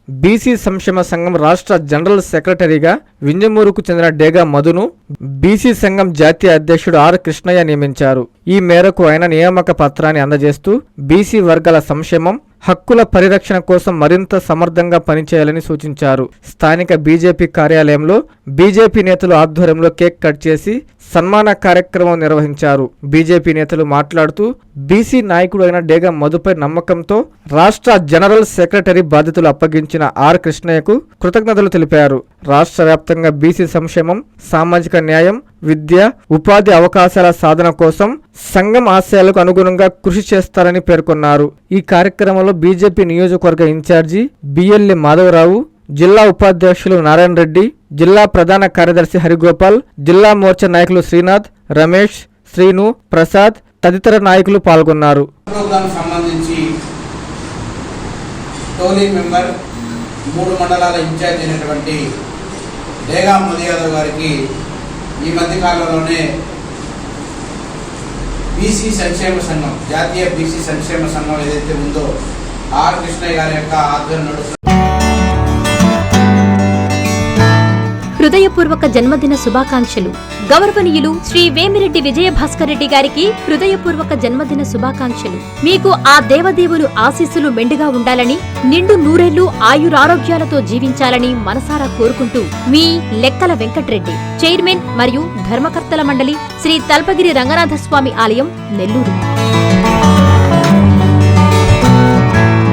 BC సంక్షేమ సంఘం రాష్ట్ర జనరల్ సెక్రటరీగా వింజమూరుకు చెందిన డేగా మధును బీసీ సంఘం జాతీయ అధ్యక్షుడు ఆర్ కృష్ణయ్య నియమించారు. ఈ మేరకు ఆయన నియామక పత్రాన్ని అందజేస్తూ బీసీ వర్గాల సంక్షేమం, హక్కుల పరిరక్షణ కోసం మరింత సమర్థంగా పనిచేయాలని సూచించారు. స్థానిక బీజేపీ కార్యాలయంలో బీజేపీ నేతలు ఆధ్వర్యంలో కేక్ కట్ చేసి సన్మాన కార్యక్రమం నిర్వహించారు. బీజేపీ నేతలు మాట్లాడుతూ బీసీ నాయకుడు అయిన డేగా మధుపై నమ్మకంతో రాష్ట్ర జనరల్ సెక్రటరీ బాధ్యతలు అప్పగించిన ఆర్ కృష్ణయ్యకు కృతజ్ఞతలు తెలిపారు. రాష్ట్ర వ్యాప్తంగా బీసీ సంక్షేమం, సామాజిక న్యాయం, విద్య, ఉపాధి అవకాశాల సాధన కోసం సంఘం ఆశయాలకు అనుగుణంగా కృషి చేస్తారని పేర్కొన్నారు. ఈ కార్యక్రమంలో బీజేపీ నియోజకవర్గ ఇన్ఛార్జి బిఎల్ఏ మాధవరావు, జిల్లా ఉపాధ్యక్షులు నారాయణ రెడ్డి, జిల్లా ప్రధాన కార్యదర్శి హరిగోపాల్, జిల్లా మోర్చా నాయకులు శ్రీనాథ్, రమేష్, శ్రీను, ప్రసాద్ తదితర నాయకులు పాల్గొన్నారు. మూడు మండలాల ఇన్ఛార్జ్ అయినటువంటి డేగా మధు యాదవ్ గారికి ఈ మధ్య కాలంలోనే బీసీ సంక్షేమ సంఘం, జాతీయ బీసీ సంక్షేమ సంఘం ఏదైతే ఉందో ఆర్ కృష్ణయ్య గారి యొక్క ఆధ్వర్యంలో హృదయపూర్వక జన్మదిన శుభాకాంక్షలు. గౌరవనీయులు శ్రీ వేమిరెడ్డి విజయభాస్కర్ రెడ్డి గారికి హృదయపూర్వక జన్మదిన శుభాకాంక్షలు. మీకు ఆ దేవదేవులు ఆశీస్సులు మెండుగా ఉండాలని, నిండు నూరేళ్లు ఆయురారోగ్యాలతో జీవించాలని మనసారా కోరుకుంటూ మీ లెక్కల వెంకట్రెడ్డి, చైర్మన్ మరియు ధర్మకర్తల మండలి, శ్రీ తల్పగిరి రంగనాథస్వామి ఆలయం, నెల్లూరు.